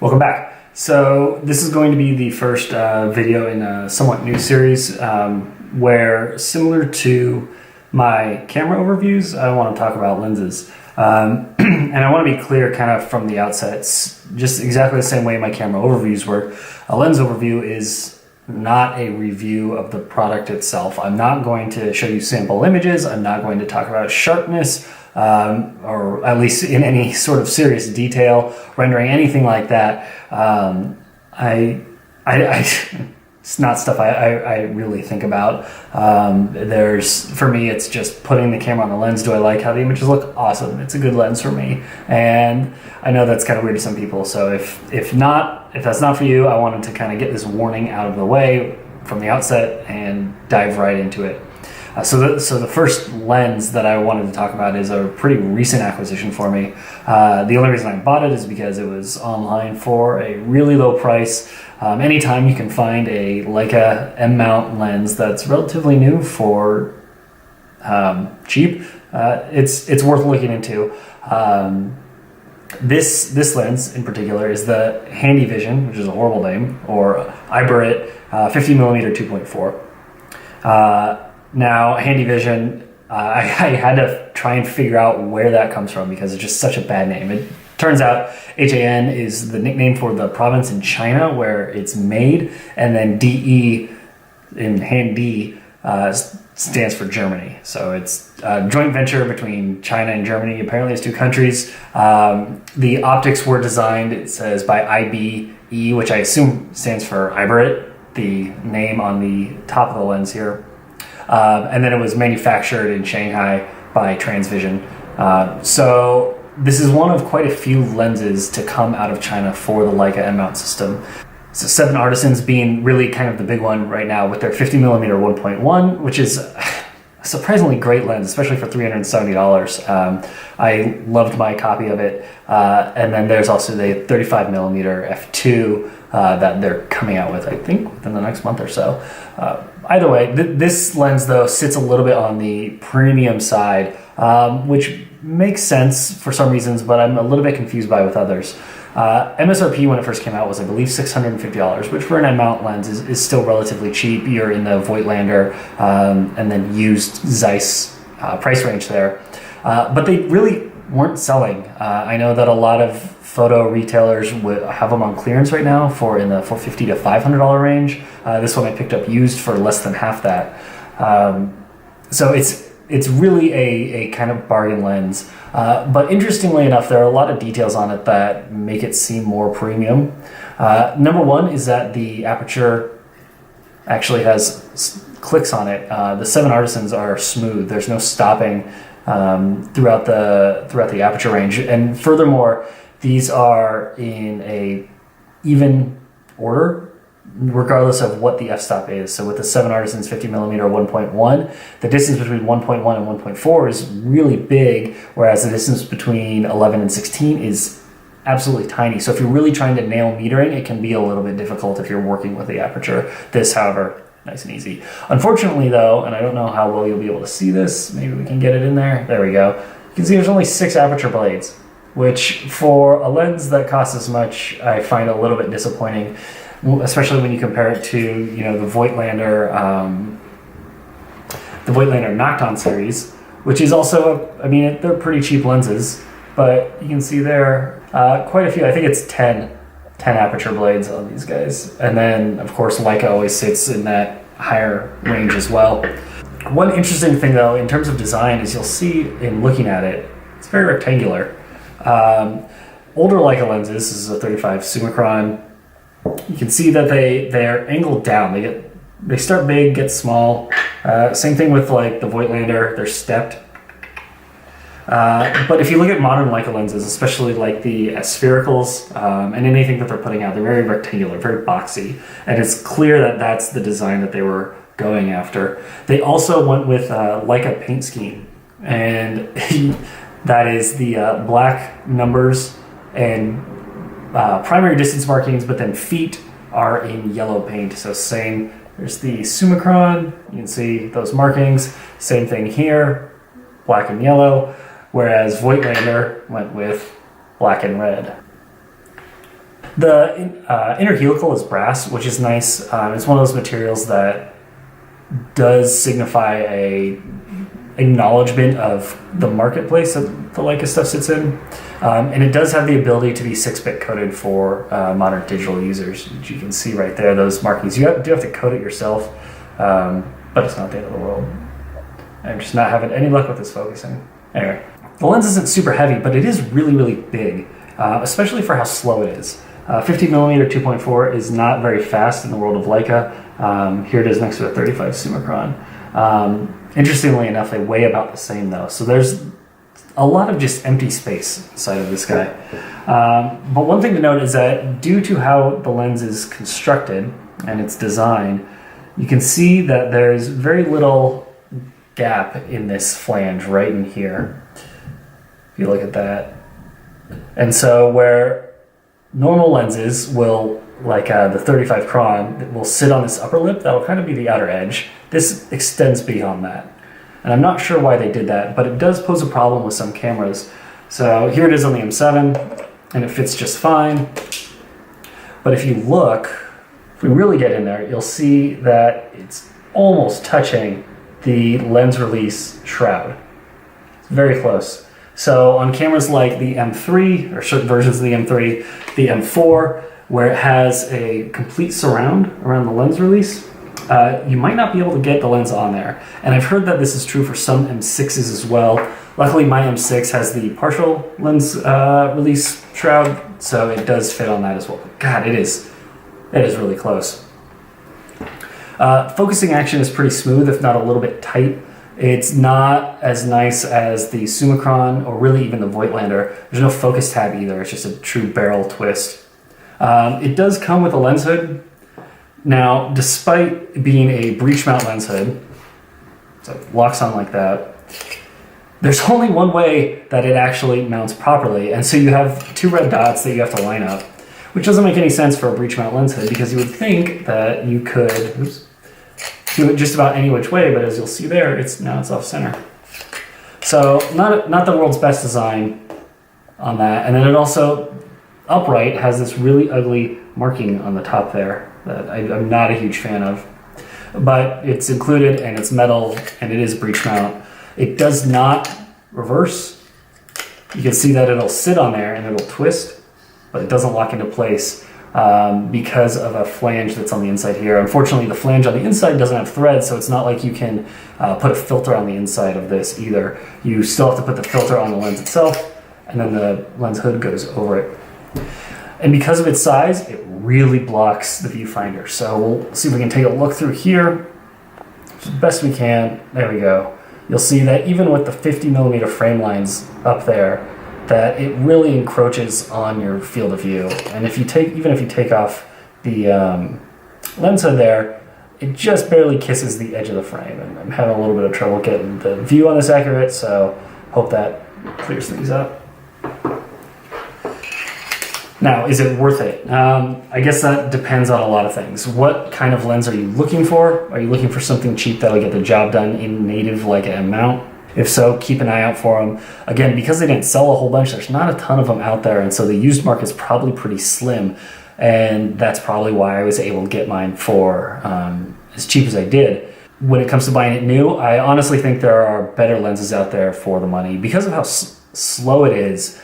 Welcome back. So this is going to be the first video in a somewhat new series where, similar to my camera overviews, I want to talk about lenses. And I want to be clear kind of from the outset, it's just exactly the same way my camera overviews work. A lens overview is not a review of the product itself. I'm not going to show you sample images. I'm not going to talk about sharpness, or at least in any sort of serious detail, rendering, anything like that. It's not stuff I really think about. For me, it's just putting the camera on the lens. Do I like how the images look? Awesome. It's a good lens for me. And I know that's kind of weird to some people. So if that's not for you, I wanted to kind of get this warning out of the way from the outset and dive right into it. So the first lens that I wanted to talk about is a pretty recent acquisition for me. The only reason I bought it is because it was online for a really low price. Anytime you can find a Leica M-mount lens that's relatively new for cheap, it's worth looking into. This lens in particular is the Handevision, which is a horrible name, or Iberit 50mm 2.4. Now, Handevision, I had to try and figure out where that comes from because it's just such a bad name. It turns out HAN is the nickname for the province in China where it's made, and then DE in Handi stands for Germany. So it's a joint venture between China and Germany. Apparently it's two countries. The optics were designed, it says, by IBE, which I assume stands for Iberit, the name on the top of the lens here. And then it was manufactured in Shanghai by Transvision. So this is one of quite a few lenses to come out of China for the Leica M-mount system. So Seven Artisans being really kind of the big one right now with their 50mm 1.1, which is a surprisingly great lens, especially for $370. I loved my copy of it. And then there's also the 35mm f2 that they're coming out with, I think, within the next month or so. Either way, this lens, though, sits a little bit on the premium side, which makes sense for some reasons, but I'm a little bit confused by with others. MSRP when it first came out was, I believe, $650, which for an M-mount lens is still relatively cheap. You're in the Voigtlander and then used Zeiss price range there. But they really weren't selling. I know that a lot of photo retailers have them on clearance right now in the $450 to $500 range. This one I picked up used for less than half that. So it's really a kind of bargain lens. But interestingly enough, there are a lot of details on it that make it seem more premium. Number one is that the aperture actually has clicks on it. The Seven Artisans are smooth. There's no stopping throughout the aperture range. And furthermore, these are in a even order, regardless of what the f-stop is. So with the Seven Artisans 50mm 1.1, the distance between 1.1 and 1.4 is really big, whereas the distance between 11 and 16 is absolutely tiny. So if you're really trying to nail metering, it can be a little bit difficult if you're working with the aperture. This, however, nice and easy. Unfortunately, though, and I don't know how well you'll be able to see this, maybe we can get it in there. There we go. You can see there's only 6 aperture blades, which for a lens that costs as much, I find a little bit disappointing, especially when you compare it to, you know, the Voigtlander Nocton series, which is also, I mean, they're pretty cheap lenses, but you can see there quite a few. I think it's 10 aperture blades on these guys. And then, of course, Leica always sits in that higher range as well. One interesting thing, though, in terms of design, is you'll see in looking at it, it's very rectangular. Older Leica lenses, this is a 35 Summicron, you can see that they're angled down. They start big, get small. Same thing with like the Voigtlander, they're stepped. But if you look at modern Leica lenses, especially like the sphericals and anything that they're putting out, they're very rectangular, very boxy. And it's clear that that's the design that they were going after. They also went with Leica paint scheme, and that is the black numbers and primary distance markings, but then feet are in yellow paint. So same, there's the Summicron, you can see those markings. Same thing here, black and yellow, whereas Voigtlander went with black and red. The inner helical is brass, which is nice. It's one of those materials that does signify a acknowledgement of the marketplace that the Leica stuff sits in. And it does have the ability to be 6-bit coded for modern digital users, which you can see right there, those markings. You do have to code it yourself, but it's not the end of the world. I'm just not having any luck with this focusing. Anyway, the lens isn't super heavy, but it is really, really big, especially for how slow it is. 50mm 2.4 is not very fast in the world of Leica. Here it is next to a 35 Summicron. Interestingly enough, they weigh about the same though, so there's a lot of just empty space inside of this guy. But one thing to note is that due to how the lens is constructed and its design, you can see that there's very little gap in this flange right in here. If you look at that. And so where normal lenses will, like the 35 Cron, will sit on this upper lip, that'll kind of be the outer edge. This extends beyond that. And I'm not sure why they did that, but it does pose a problem with some cameras. So here it is on the M7, and it fits just fine. But if you look, if we really get in there, you'll see that it's almost touching the lens release shroud. It's very close. So on cameras like the M3, or certain versions of the M3, the M4, where it has a complete surround around the lens release, you might not be able to get the lens on there. And I've heard that this is true for some M6s as well. Luckily my M6 has the partial lens release shroud, so it does fit on that as well. God, it is really close. Focusing action is pretty smooth, if not a little bit tight. It's not as nice as the Summicron or really even the Voigtlander. There's no focus tab either, it's just a true barrel twist. It does come with a lens hood. Now, despite being a breech mount lens hood, so it locks on like that, there's only one way that it actually mounts properly, and so you have 2 red dots that you have to line up, which doesn't make any sense for a breech mount lens hood, because you would think that you could do it just about any which way, but as you'll see there, now it's off center. So not the world's best design on that, and then it also, upright, has this really ugly marking on the top there that I'm not a huge fan of, but it's included and it's metal and it is breech mount. It does not reverse. You can see that it'll sit on there and it'll twist, but it doesn't lock into place because of a flange that's on the inside here. Unfortunately, the flange on the inside doesn't have threads, so it's not like you can put a filter on the inside of this either. You still have to put the filter on the lens itself, and then the lens hood goes over it. And because of its size, it really blocks the viewfinder. So we'll see if we can take a look through here as best we can. There we go. You'll see that even with the 50mm frame lines up there, that it really encroaches on your field of view. And if you even if you take off the lens hood there, it just barely kisses the edge of the frame. And I'm having a little bit of trouble getting the view on this accurate, so hope that clears things up. Now, is it worth it? I guess that depends on a lot of things. What kind of lens are you looking for? Are you looking for something cheap that'll get the job done in native Leica M-mount? If so, keep an eye out for them. Again, because they didn't sell a whole bunch, there's not a ton of them out there, and so the used market is probably pretty slim, and that's probably why I was able to get mine for as cheap as I did. When it comes to buying it new, I honestly think there are better lenses out there for the money. Because of how slow it is,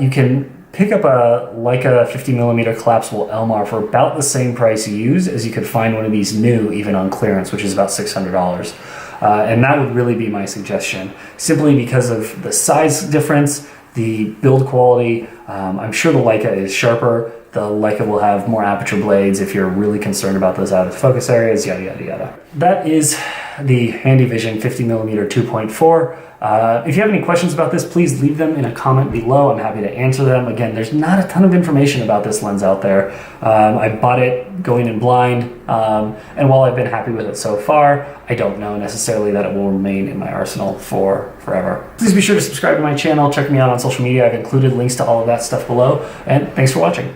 you can pick up a Leica 50mm collapsible LMAR for about the same price used as you could find one of these new, even on clearance, which is about $600. And that would really be my suggestion, simply because of the size difference, the build quality. I'm sure the Leica is sharper. The Leica will have more aperture blades if you're really concerned about those out of focus areas, yada, yada, yada. That is the Handevision 50mm 2.4. If you have any questions about this, please leave them in a comment below. I'm happy to answer them. Again, there's not a ton of information about this lens out there. I bought it going in blind, and while I've been happy with it so far, I don't know necessarily that it will remain in my arsenal for forever. Please be sure to subscribe to my channel, check me out on social media. I've included links to all of that stuff below, and thanks for watching.